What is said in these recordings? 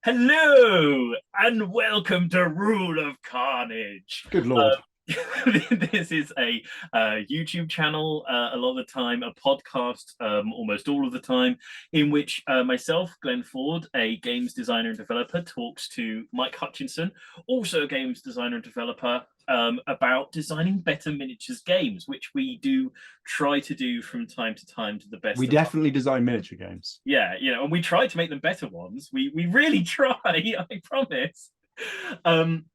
Hello and welcome to Rule of Carnage. Good Lord. This is a YouTube channel a lot of the time, a podcast almost all of the time, in which myself, Glenn Ford, a games designer and developer, talks to Mike Hutchinson, also a games designer and developer, about designing better miniatures games, which we do try to do from time to time to the We best of our. definitely design miniature games. Yeah, and we try to make them better ones. We really try, I promise. Um,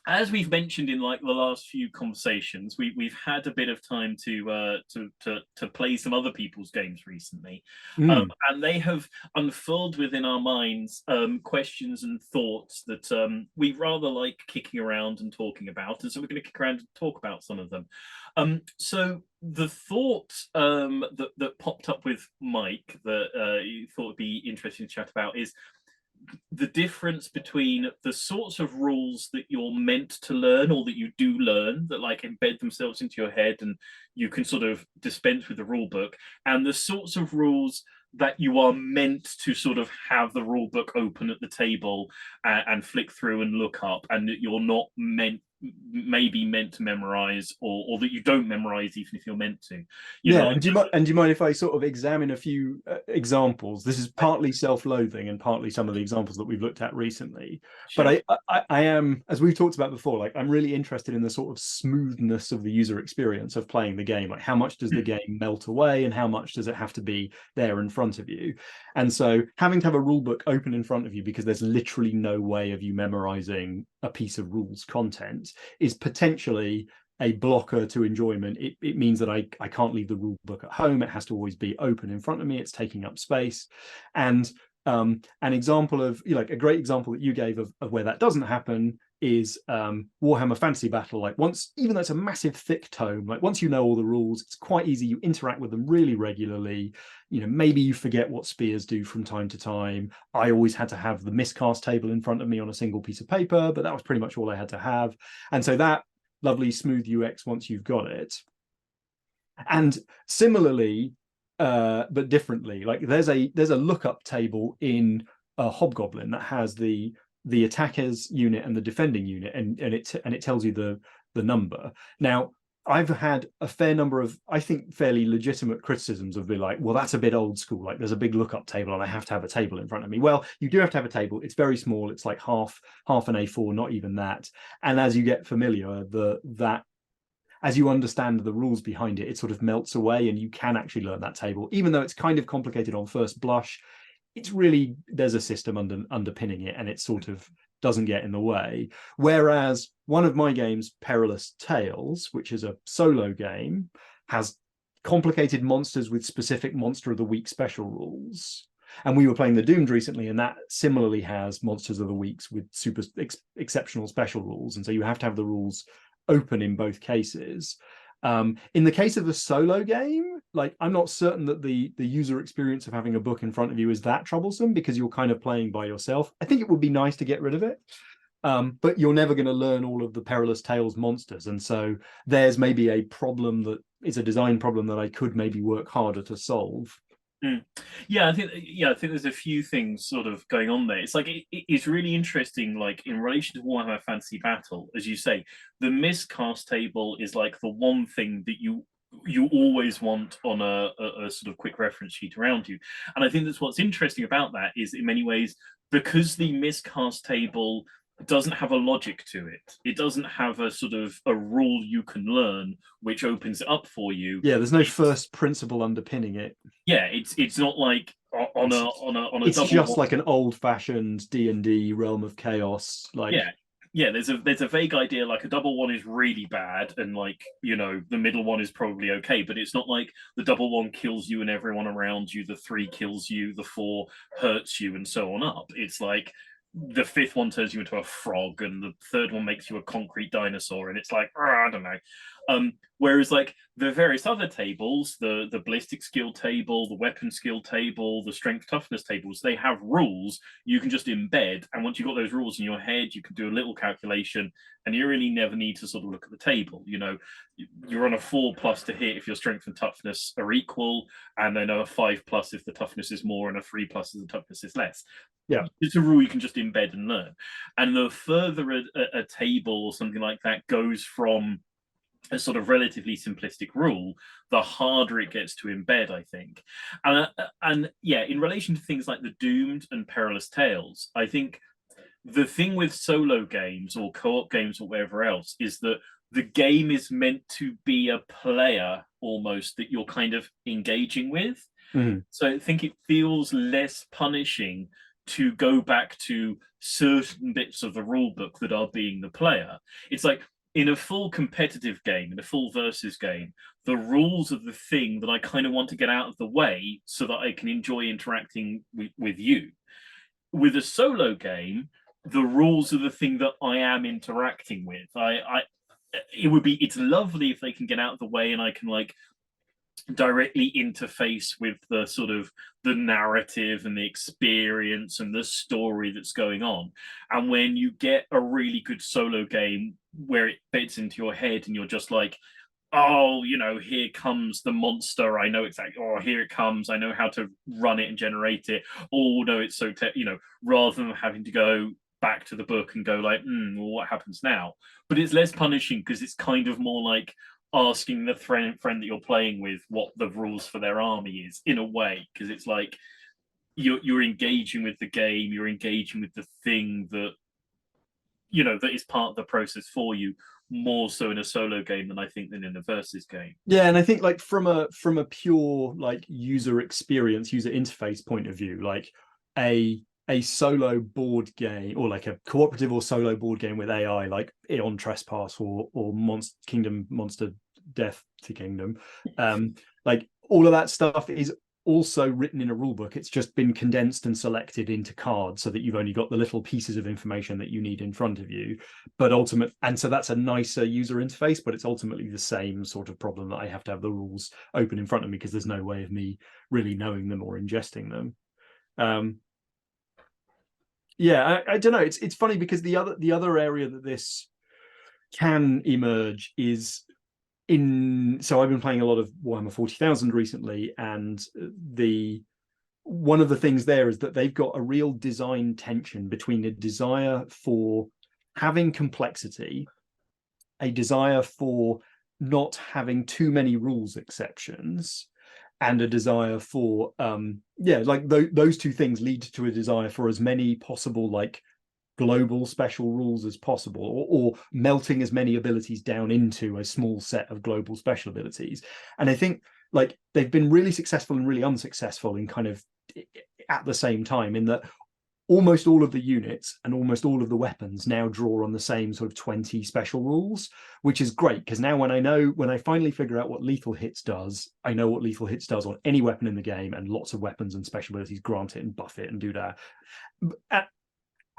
as we've mentioned in like the last few conversations, we've had a bit of time to play some other people's games recently, Mm. and they have unfurled within our minds questions and thoughts that we rather like kicking around and talking about, and so we're going to kick around and talk about some of them. So the thought that popped up with Mike that you thought would be interesting to chat about is the difference between the sorts of rules that you're meant to learn or that you do learn that like embed themselves into your head and you can sort of dispense with the rule book, and the sorts of rules that you are meant to sort of have the rule book open at the table and flick through and look up, and that you're not maybe meant to memorize, or that you don't memorize even if you're meant to, Yeah, like. and do you mind if I sort of examine a few examples? This is partly self-loathing and partly some of the examples that we've looked at recently. But Sure. I am, as we've talked about before, like I'm really interested in the sort of smoothness of the user experience of playing the game. Like how much does the game melt away and how much does it have to be there in front of you? And so having to have a rule book open in front of you because there's literally no way of you memorizing a piece of rules content is potentially a blocker to enjoyment. It means that I can't leave the rule book at home. It has to always be open in front of me. It's taking up space. And an example of, like a great example that you gave of where that doesn't happen is Warhammer Fantasy Battle. Like once, even though it's a massive thick tome, like once you know all the rules, it's quite easy. You interact with them really regularly. Maybe you forget what spears do from time to time. I always had to have the miscast table in front of me on a single piece of paper, but that was pretty much all I had to have. And so that lovely smooth UX once you've got it. And similarly, but differently, like there's a lookup table in a Hobgoblin that has the attackers unit and the defending unit, and it tells you the number. Now, I've had a fair number of, I think, fairly legitimate criticisms of be like, well, that's a bit old school. Like, there's a big lookup table, and I have to have a table in front of me. Well, you do have to have a table. It's very small. It's like half an A4, not even that. And as you get familiar, that as you understand the rules behind it, it sort of melts away, and you can actually learn that table, even though it's kind of complicated on first blush. It's really, there's a system underpinning it, and it sort of doesn't get in the way. Whereas one of my games, Perilous Tales, which is a solo game, has complicated monsters with specific monster of the week special rules. And we were playing the Doomed recently, and that similarly has monsters of the weeks with super exceptional special rules. And so you have to have the rules open in both cases. In the case of a solo game, like I'm not certain that the user experience of having a book in front of you is that troublesome because you're kind of playing by yourself. I think it would be nice to get rid of it, but you're never going to learn all of the Perilous Tales monsters, and so there's maybe a problem that is a design problem that I could maybe work harder to solve. Mm. Yeah, I think there's a few things sort of going on there. It's like it's really interesting, like in relation to Warhammer Fantasy Battle, as you say, the miscast table is like the one thing that you always want on a sort of quick reference sheet around you. And I think that's what's interesting about that is in many ways, because the miscast table doesn't have a logic to it. It doesn't have a sort of a rule you can learn which opens it up for you. Yeah, there's no It's first principle underpinning it. Yeah, it's not like on a It's on a on a it's double just one. like an old-fashioned D&D Realm of Chaos. Yeah, Like, yeah. There's a vague idea like a double one is really bad, and like the middle one is probably okay, but it's not like the double one kills you and everyone around you, the three kills you, the four hurts you, and so on up. It's like the fifth one turns you into a frog, and the third one makes you a concrete dinosaur, and it's like I don't know. Whereas like the various other tables, the ballistic skill table, the weapon skill table, the strength toughness tables, they have rules you can just embed. And once you've got those rules in your head, you can do a little calculation, and you really never need to sort of look at the table. You're on a 4+ to hit if your strength and toughness are equal, and then a 5+ if the toughness is more, and a 3+ if the toughness is less. Yeah. it's a rule you can just embed and learn. And the further a table or something like that goes from a sort of relatively simplistic rule, the harder it gets to embed, I think. And yeah, in relation to things like the Doomed and Perilous Tales, I think the thing with solo games or co-op games or whatever else is that the game is meant to be a player almost that you're kind of engaging with. Mhm. So I think it feels less punishing to go back to certain bits of the rule book that are being the player. It's like in a full competitive game, in a full versus game, the rules are the thing that I kind of want to get out of the way so that I can enjoy interacting with you. With a solo game, the rules are the thing that I am interacting with. It's lovely if they can get out of the way and I can like directly interface with the sort of the narrative and the experience and the story that's going on. And when you get a really good solo game where it fits into your head and you're just like, oh, here comes the monster. I know exactly, oh, here it comes. I know how to run it and generate it. Oh, no, it's so, rather than having to go back to the book and go like, well, what happens now? But it's less punishing because it's kind of more like asking the friend that you're playing with what the rules for their army is in a way, because it's like you're engaging with the game, you're engaging with the thing that that is part of the process for you, more so in a solo game than I think than in a versus game. Yeah, and I think like from a pure like user experience, user interface point of view, like a solo board game or like a cooperative or solo board game with AI, like Eon Trespass or Monster Death to Kingdom, like all of that stuff is also written in a rule book. It's just been condensed and selected into cards so that you've only got the little pieces of information that you need in front of you. But and so that's a nicer user interface, but it's ultimately the same sort of problem that I have to have the rules open in front of me because there's no way of me really knowing them or ingesting them. Yeah, I don't know. It's funny because the other area that this can emerge is so I've been playing a lot of Warhammer 40,000 recently, and the one of the things there is that they've got a real design tension between a desire for having complexity, a desire for not having too many rules exceptions, and a desire for like those two things lead to a desire for as many possible like global special rules as possible, or melting as many abilities down into a small set of global special abilities. And I think like they've been really successful and really unsuccessful in kind of at the same time, in that almost all of the units and almost all of the weapons now draw on the same sort of 20 special rules, which is great because now when I finally figure out what lethal hits does, I know what lethal hits does on any weapon in the game, and lots of weapons and special abilities grant it and buff it and do that.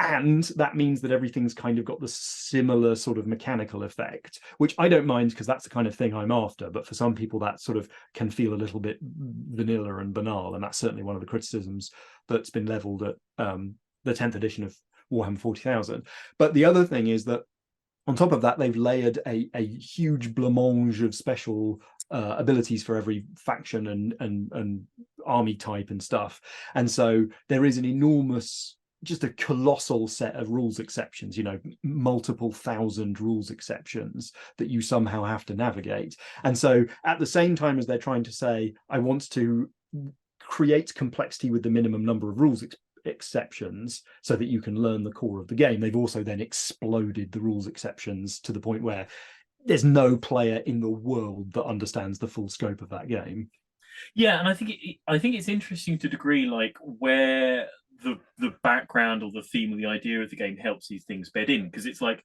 And that means that everything's kind of got the similar sort of mechanical effect, which I don't mind because that's the kind of thing I'm after. But for some people, that sort of can feel a little bit vanilla and banal, and that's certainly one of the criticisms that's been leveled at the 10th edition of Warhammer 40,000. But the other thing is that on top of that, they've layered a huge blancmange of special abilities for every faction and army type and stuff. And so there is an enormous, just a colossal set of rules exceptions, multiple thousand rules exceptions that you somehow have to navigate. And so at the same time as they're trying to say, I want to create complexity with the minimum number of rules exceptions so that you can learn the core of the game, they've also then exploded the rules exceptions to the point where there's no player in the world that understands the full scope of that game. Yeah, and I think it's interesting to a degree, like where the background or the theme or the idea of the game helps these things bed in, because it's like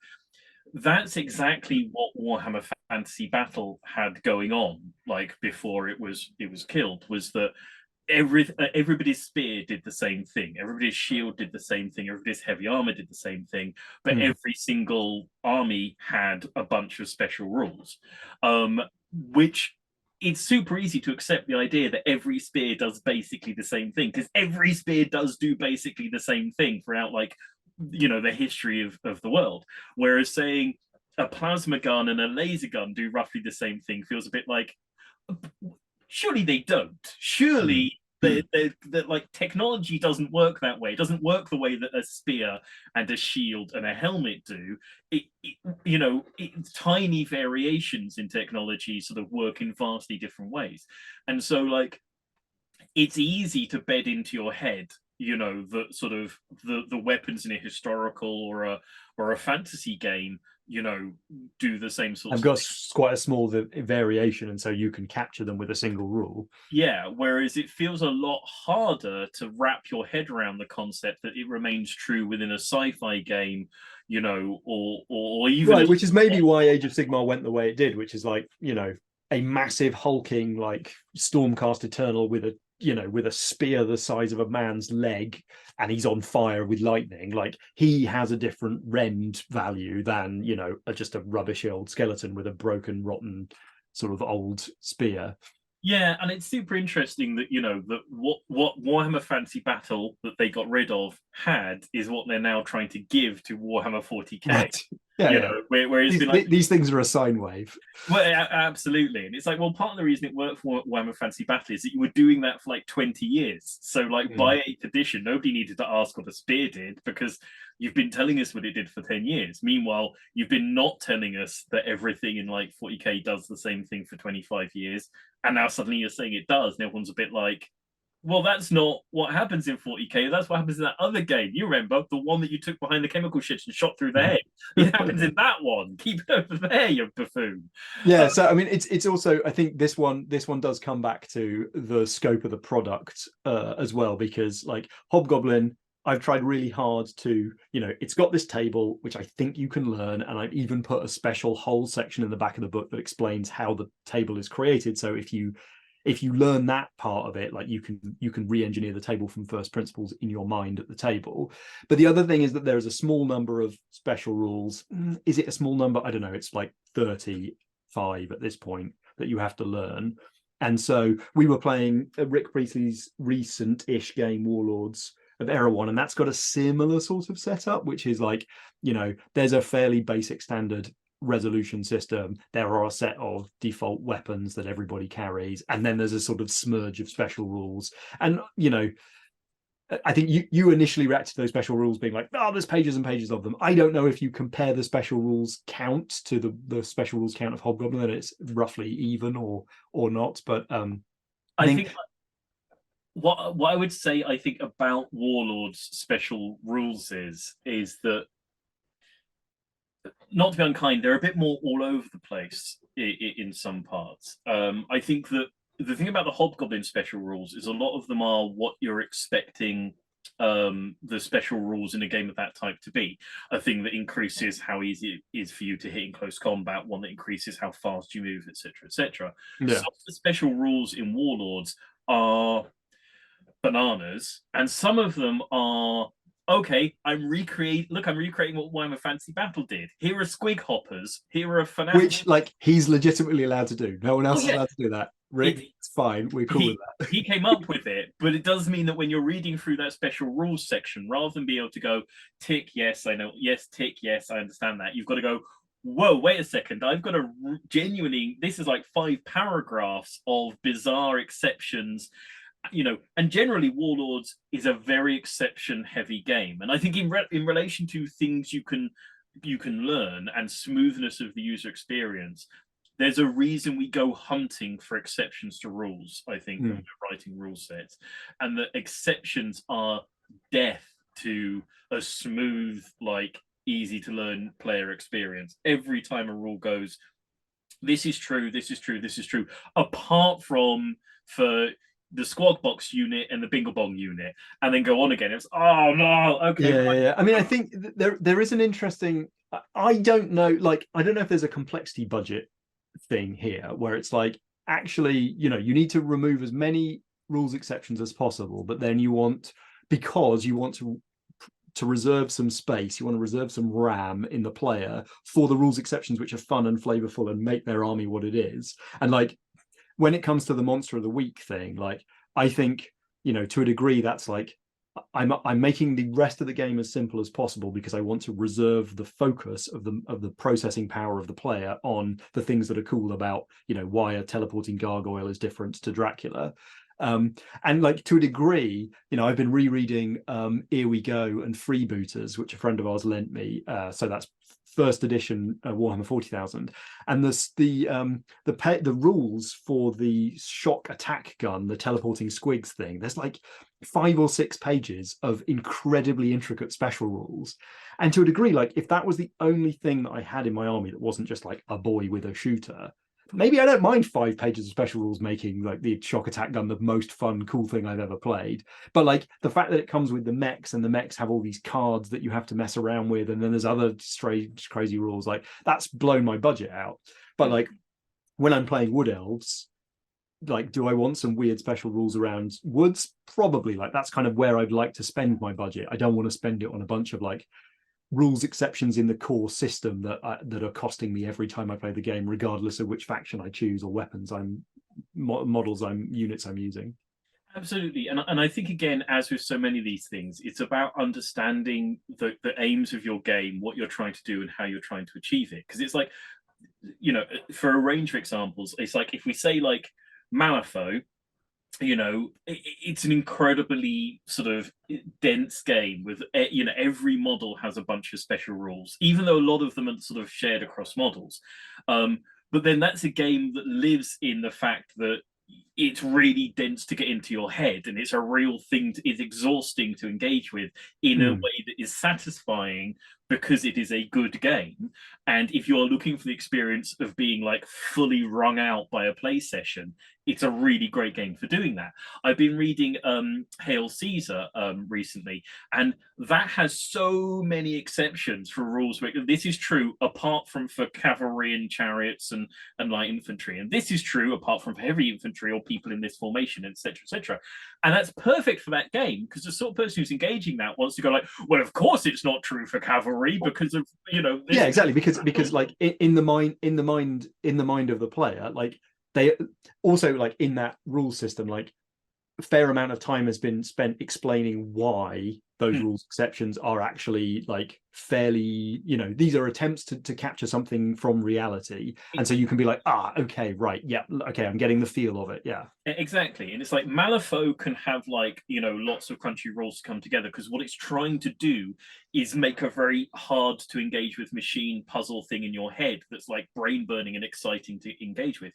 that's exactly what Warhammer Fantasy Battle had going on, like before it was killed, was that everybody's spear did the same thing, everybody's shield did the same thing, everybody's heavy armor did the same thing, but every single army had a bunch of special rules, which it's super easy to accept the idea that every spear does basically the same thing, because every spear does do basically the same thing throughout like the history of the world. Whereas saying a plasma gun and a laser gun do roughly the same thing feels a bit like, surely they don't. Surely that like technology doesn't work that way. It doesn't work the way that a spear and a shield and a helmet do. Tiny variations in technology sort of work in vastly different ways, and so like it's easy to bed into your head, the sort of the weapons in a historical or a fantasy game, do the same sorts I've of got things. quite a small variation, and so you can capture them with a single rule. Yeah, whereas it feels a lot harder to wrap your head around the concept that it remains true within a sci-fi game, or even Right, which is maybe why Age of Sigmar went the way it did, which is like, a massive hulking like Stormcast Eternal with a spear the size of a man's leg, and he's on fire with lightning. Like, he has a different rend value than, just a rubbishy old skeleton with a broken, rotten sort of old spear. Yeah, and it's super interesting that that what Warhammer Fantasy Battle that they got rid of had is what they're now trying to give to Warhammer 40k. Right. Yeah, yeah. Where it's been like, these things are a sine wave. well, absolutely, and it's like, well, part of the reason it worked for Warhammer Fantasy Battle is that you were doing that for like 20 years. So, like, by 8th edition, nobody needed to ask what the spear did because you've been telling us what it did for 10 years. Meanwhile, you've been not telling us that everything in like 40k does the same thing for 25 years, and now suddenly you're saying it does, and everyone's a bit like, well, that's not what happens in 40k. That's what happens in that other game. You remember the one that you took behind the chemical ships and shot through the head? It happens in that one. Keep it over there, you buffoon. Yeah, so I mean, it's also, I think this one does come back to the scope of the product as well, because like Hobgoblin, I've tried really hard to, it's got this table which I think you can learn, and I've even put a special whole section in the back of the book that explains how the table is created. So if you learn that part of it, like you can re-engineer the table from first principles in your mind at the table. But the other thing is that there is a small number of special rules. Is it a small number? I don't know. It's like 35 at this point that you have to learn. And so we were playing Rick Priestley's recent-ish game, Warlords of Erewhon, and that's got a similar sort of setup, which is like, there's a fairly basic standard resolution system. There are a set of default weapons that everybody carries, and then there's a sort of smudge of special rules. And I think you initially reacted to those special rules being like, oh, there's pages and pages of them. I don't know if you compare the special rules count to the special rules count of Hobgoblin, that it's roughly even or not. But I I think think what I would say, I think, about Warlords special rules is that, not to be unkind, they're a bit more all over the place in some parts. I think that the thing about the Hobgoblin special rules is a lot of them are what you're expecting the special rules in a game of that type to be. A thing that increases how easy it is for you to hit in close combat, one that increases how fast you move, etc., etc. yeah. Some of the special rules in Warlords are bananas, and some of them are, okay, I'm recreating what Warhammer Fantasy Battle did. Here are squig hoppers. Here are fanatics. Which, like, he's legitimately allowed to do. No one else is allowed to do that. Rick, it's fine. We're cool with that. He came up with it, but it does mean that when you're reading through that special rules section, rather than be able to go, tick, yes, I know, yes, tick, yes, I understand that, you've got to go, whoa, wait a second, I've got to genuinely, this is like 5 paragraphs of bizarre exceptions, and generally Warlords is a very exception heavy game. And I think in relation to things you can learn and smoothness of the user experience, there's a reason we go hunting for exceptions to rules, I think, when we're writing rule sets. And the exceptions are death to a smooth, like, easy to learn player experience. Every time a rule goes, this is true, this is true, this is true, apart from for the squad box unit and the bingle bong unit, and then go on again. It's, oh no, okay. Yeah. I mean, I think there is an interesting, I don't know, like, I don't know if there's a complexity budget thing here where it's like, actually, you need to remove as many rules exceptions as possible, but then because you want to reserve some space, you want to reserve some RAM in the player for the rules exceptions which are fun and flavorful and make their army what it is. And like, when it comes to the monster of the week thing, like, I think, to a degree, that's like, I'm making the rest of the game as simple as possible because I want to reserve the focus of the processing power of the player on the things that are cool about, why a teleporting gargoyle is different to Dracula. And like to a degree, you know, I've been rereading Here We Go and Freebooters, which a friend of ours lent me. So that's first edition Warhammer 40,000, and the rules for the shock attack gun, the teleporting squigs thing. There's like 5 or 6 pages of incredibly intricate special rules. And to a degree, like if that was the only thing that I had in my army that wasn't just like a boy with a shooter, maybe I don't mind 5 pages of special rules making like the shock attack gun the most fun, cool thing I've ever played. But like the fact that it comes with the mechs, and the mechs have all these cards that you have to mess around with, and then there's other strange, crazy rules, like that's blown my budget out. But like when I'm playing Wood Elves, like, do I want some weird special rules around woods? Probably. Like that's kind of where I'd like to spend my budget. I don't want to spend it on a bunch of like rules exceptions in the core system that are costing me every time I play the game, regardless of which faction I choose or weapons units I'm using. Absolutely, and I think again, as with so many of these things, it's about understanding the aims of your game, what you're trying to do, and how you're trying to achieve it. Because it's like, you know, for a range of examples, it's like if we say like Malifaux, you know, it's an incredibly sort of dense game with, you know, every model has a bunch of special rules, even though a lot of them are sort of shared across models. But then that's a game that lives in the fact that it's really dense to get into your head, and it's a real thing it's exhausting to engage with in a Mm. way that is satisfying because it is a good game. And if you're looking for the experience of being like fully wrung out by a play session, it's a really great game for doing that. I've been reading Hail Caesar recently, and that has so many exceptions for rules. This is true apart from for cavalry and chariots and light infantry, and this is true apart from for heavy infantry or people in this formation, etc., etc. And that's perfect for that game, because the sort of person who's engaging that wants to go like, well, of course it's not true for cavalry because of, you know, this. Yeah, exactly. Because like in the mind of the player, like they also, like in that rule system, like a fair amount of time has been spent explaining why those rules exceptions are actually like fairly, you know, these are attempts to capture something from reality. And so you can be like, okay, right, yeah, okay, I'm getting the feel of it. Yeah. Exactly. And it's like Malifaux can have like, you know, lots of crunchy rules to come together, because what it's trying to do is make a very hard to engage with machine puzzle thing in your head that's like brain burning and exciting to engage with.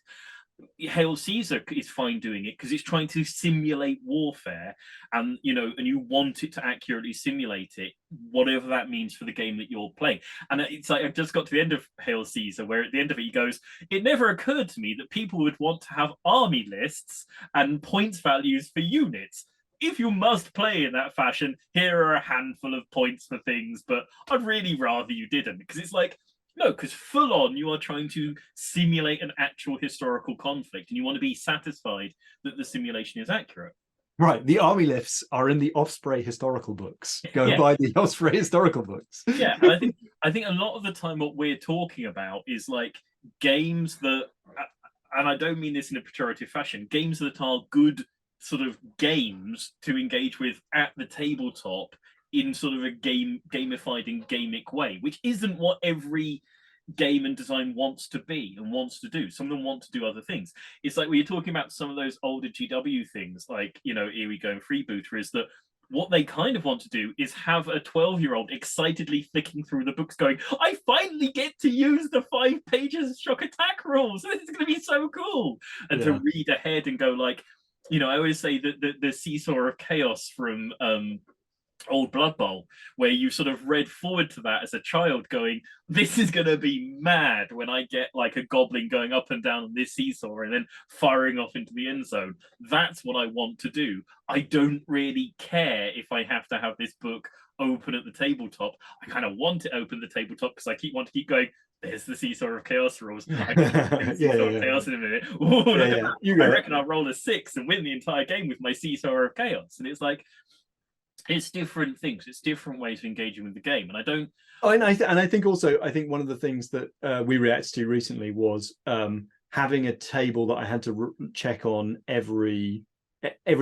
Hail Caesar is fine doing it because it's trying to simulate warfare, and you know, and you want it to accurately simulate it, whatever that means for the game that you're playing. And it's like I just got to the end of Hail Caesar, where at the end of it he goes, "It never occurred to me that people would want to have army lists and points values for units. If you must play in that fashion, here are a handful of points for things, but I'd really rather you didn't." Because it's like, no, because full on you are trying to simulate an actual historical conflict, and you want to be satisfied that the simulation is accurate. Right. The army lifts are in the Osprey historical books. Go and Yeah, buy the Osprey historical books. yeah, and I think a lot of the time what we're talking about is like games that, and I don't mean this in a pejorative fashion, games that are good sort of games to engage with at the tabletop in sort of a gamified and gamic way, which isn't what every game and design wants to be and wants to do. Some of them want to do other things. It's like when you're talking about some of those older GW things, like, you know, Here We Go and Freebooter, is that what they kind of want to do is have a 12-year-old excitedly flicking through the books going, I finally get to use the 5 pages of shock attack rules. This is going to be so cool. And to Yeah. read ahead and go like, you know, I always say that the seesaw of chaos from old Blood Bowl, where you sort of read forward to that as a child going, this is going to be mad when I get like a goblin going up and down on this seesaw and then firing off into the end zone. That's what I want to do. I don't really care if I have to have this book open at the tabletop. I kind of want it open at the tabletop because I want to keep going, there's the seesaw of chaos rules. I can play the Yeah, seesaw yeah, of yeah. chaos in a minute. Ooh, Yeah, look at yeah. that. You I got it. reckon I'll roll a 6 and win the entire game with my seesaw of chaos. And it's like, it's different things, it's different ways of engaging with the game. And I don't. Oh, and I think also, I think one of the things that we reacted to recently was having a table that I had to check on every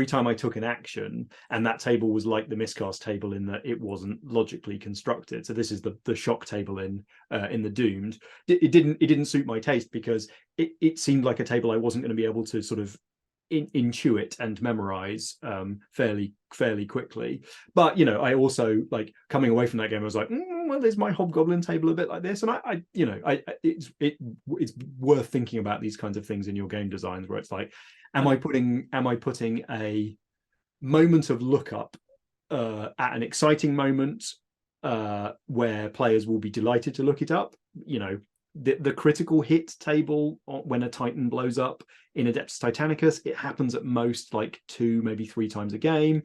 time I took an action, and that table was like the miscast table in that it wasn't logically constructed. So this is the shock table in the Doomed. It didn't suit my taste because it seemed like a table I wasn't going to be able to sort of intuit and memorize fairly quickly. But I also, like, coming away from that game, I was like, well, there's my hobgoblin table a bit like this, and it's worth thinking about these kinds of things in your game designs, where it's like, am I putting a moment of lookup at an exciting moment where players will be delighted to look it up? The critical hit table when a Titan blows up in Adeptus Titanicus, it happens at most like 2, maybe 3 times a game.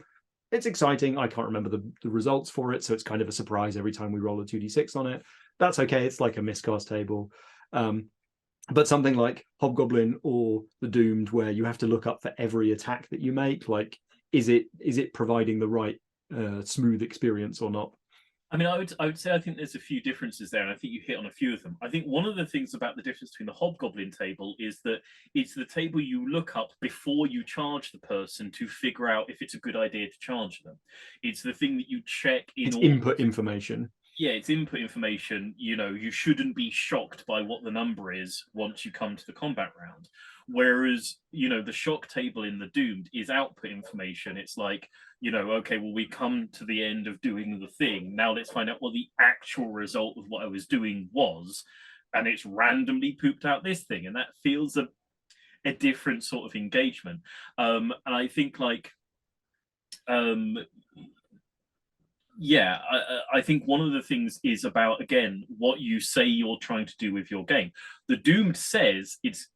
It's exciting. I can't remember the results for it, so it's kind of a surprise every time we roll a 2d6 on it. That's okay. It's like a miscast table. But something like Hobgoblin or the Doomed, where you have to look up for every attack that you make, like, is it providing the right smooth experience or not? I mean, I would say I think there's a few differences there, and I think you hit on a few of them. I think one of the things about the difference between the Hobgoblin table is that it's the table you look up before you charge the person to figure out if it's a good idea to charge them. It's the thing that you check in It's order input information. Yeah, it's input information. You shouldn't be shocked by what the number is once you come to the combat round. Whereas, the shock table in the Doomed is output information. It's like, okay, well, we come to the end of doing the thing. Now let's find out what the actual result of what I was doing was. And it's randomly pooped out this thing. And that feels a different sort of engagement. And I think, like, yeah, I think one of the things is about, again, what you say you're trying to do with your game. The Doomed says it's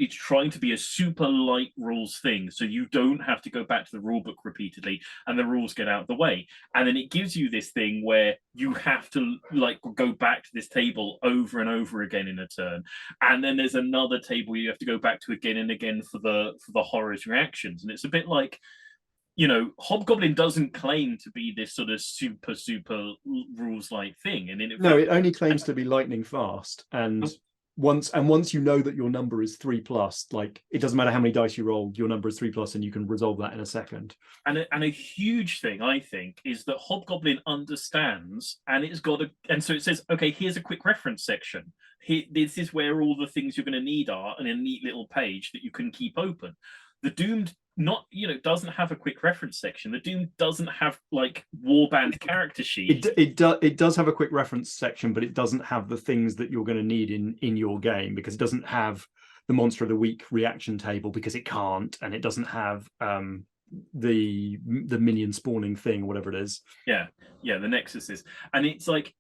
trying to be a super light rules thing, so you don't have to go back to the rule book repeatedly and the rules get out of the way. And then it gives you this thing where you have to, like, go back to this table over and over again in a turn. And then there's another table you have to go back to again and again for the horror's reactions. And it's a bit like, Hobgoblin doesn't claim to be this sort of super rules light thing, and no, it only claims to be lightning fast. And once you know that your number is 3+, like, it doesn't matter how many dice you roll, your number is 3+, and you can resolve that in a second. And a huge thing, I think, is that Hobgoblin understands, and and so it says, okay, here's a quick reference section. This is where all the things you're going to need are, in a neat little page that you can keep open. The Doomed doesn't have a quick reference section. The Doom doesn't have, like, warband character sheet. It does have a quick reference section, but it doesn't have the things that you're going to need in your game, because it doesn't have the monster of the week reaction table, because it can't, and it doesn't have the minion spawning thing or whatever it is. Yeah, the Nexus is, and it's like,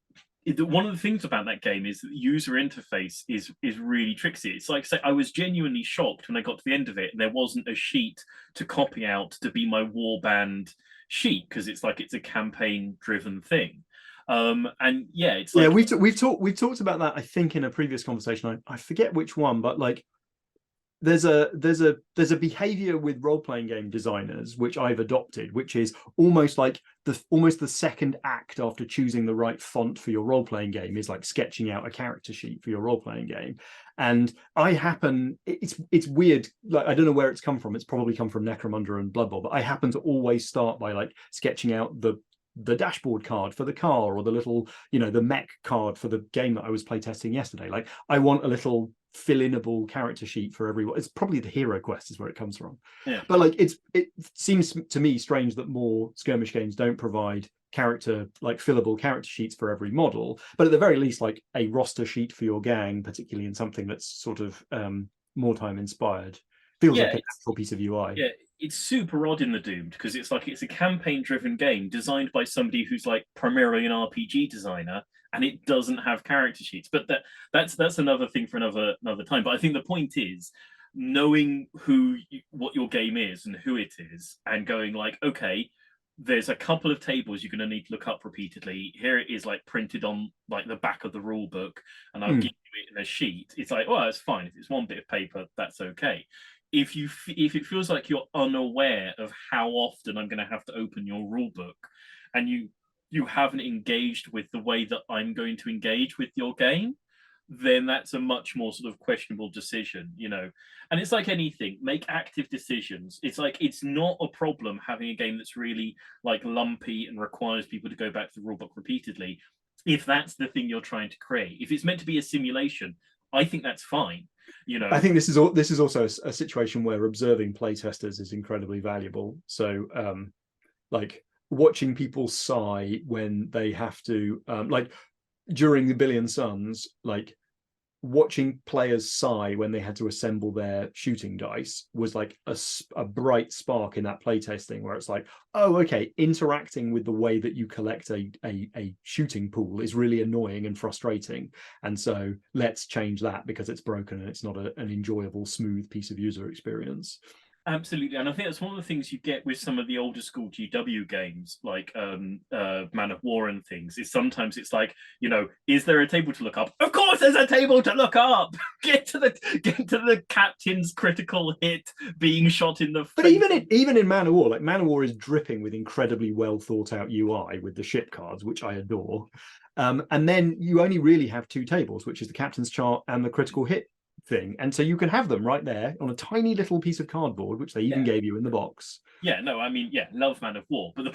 one of the things about that game is that the user interface is really tricksy. It's like, say, I was genuinely shocked when I got to the end of it and there wasn't a sheet to copy out to be my warband sheet, because it's like it's a campaign driven thing. And yeah, it's like, yeah, we've talked about that, I think, in a previous conversation. I forget which one, but, like, there's a behavior with role-playing game designers which I've adopted, which is almost like the second act after choosing the right font for your role-playing game is like sketching out a character sheet for your role-playing game. And it's weird, like, I don't know where it's come from. It's probably come from Necromunda and Blood Bowl, but I happen to always start by, like, sketching out the dashboard card for the car, or the little, the mech card for the game that I was playtesting yesterday. Like, I want a little fill-inable character sheet for everyone. It's probably the hero quest is where it comes from. yeah. But, like, it seems to me strange that more skirmish games don't provide fillable character sheets for every model, but at the very least, like, a roster sheet for your gang, particularly in something that's sort of more time inspired, feels like a natural piece of UI. Yeah, it's super odd in the Doomed, because it's like, it's a campaign driven game designed by somebody who's, like, primarily an RPG designer, and it doesn't have character sheets. But that's another thing for another time. But I think the point is knowing what your game is and who it is, and going, like, okay, there's a couple of tables you're going to need to look up repeatedly. Here it is, like, printed on, like, the back of the rule book, and I'll give you it in a sheet. It's like, well, it's fine. If it's one bit of paper, that's okay. If it feels like you're unaware of how often I'm going to have to open your rule book, and you haven't engaged with the way that I'm going to engage with your game, then that's a much more sort of questionable decision, And it's like anything, make active decisions. It's like, it's not a problem having a game that's really, like, lumpy and requires people to go back to the rulebook repeatedly, if that's the thing you're trying to create. If it's meant to be a simulation, I think that's fine. You I know, think this is also a situation where observing playtesters is incredibly valuable. So like watching people sigh when they have to like during the Billion Suns, like watching players sigh when they had to assemble their shooting dice was like a bright spark in that playtesting where it's like, oh, okay, interacting with the way that you collect a shooting pool is really annoying and frustrating. And so let's change that because it's broken and it's not an enjoyable, smooth piece of user experience. absolutely, and I think that's one of the things you get with some of the older school GW games, like Man of War and things. Is sometimes it's like, is there a table to look up? Of course, there's a table to look up. Get to the captain's critical hit being shot in the But face. even in Man of War, like Man of War is dripping with incredibly well thought out UI with the ship cards, which I adore. And then you only really have two tables, which is the captain's chart and the critical hit thing. And so you can have them right there on a tiny little piece of cardboard, which they even Yeah. gave you in the box. Yeah, no, I mean, yeah, love Man of War. But the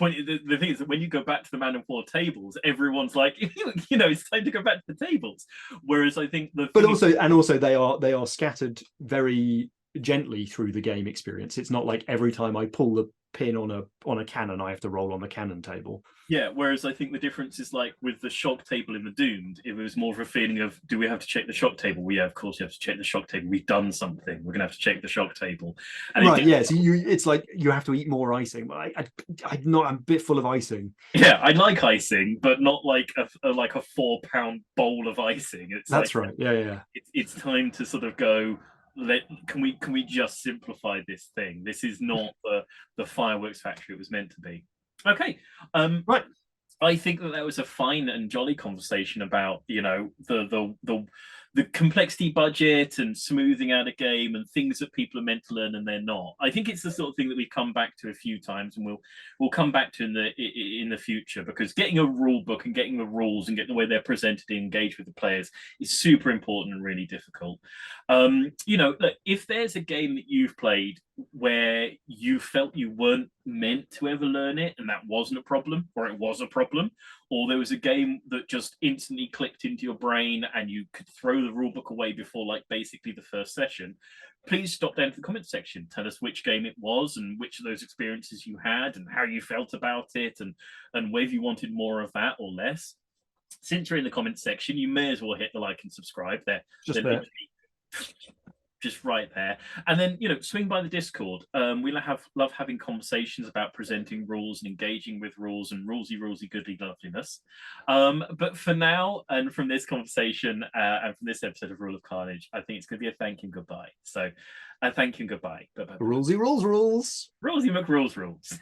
thing is that when you go back to the Man of War tables, everyone's like, it's time to go back to the tables. Whereas I think the But thing is, also they are scattered very gently through the game experience. It's not like every time I pull the pin on a cannon, I have to roll on the cannon table. yeah, whereas I think the difference is like with the shock table in the Doomed, it was more of a feeling of, do we have to check the shock table? Well, yeah, of course you have to check the shock table. We've done something. We're gonna have to check the shock table. And it Right, did. yeah. So it's like you have to eat more icing. But I'm a bit full of icing. Yeah, I like icing, but not like a 4 pound bowl of icing. It's like That's right. Yeah, yeah. it's time to sort of go. Can we just simplify this thing? This is not the fireworks factory it was meant to be. Okay. Right. I think that was a fine and jolly conversation about the complexity budget and smoothing out a game and things that people are meant to learn and they're not. I think it's the sort of thing that we've come back to a few times and we'll come back to in the future, because getting a rule book and getting the rules and getting the way they're presented and engage with the players is super important and really difficult. Look, if there's a game that you've played where you felt you weren't meant to ever learn it and that wasn't a problem, or it was a problem, or there was a game that just instantly clicked into your brain and you could throw the rule book away before like basically the first session, please stop down to the comment section, tell us which game it was and which of those experiences you had and how you felt about it, and whether you wanted more of that or less. Since you're in the comment section, you may as well hit the like and subscribe. They're Just there. literally just right there. And then swing by the Discord. We love having conversations about presenting rules and engaging with rules and rulesy goodly loveliness. But for now, and from this conversation and from this episode of Rule of Carnage, I think it's going to be a thank you and goodbye. So thank you and goodbye. Rulesy rules. Rulesy McRules rules.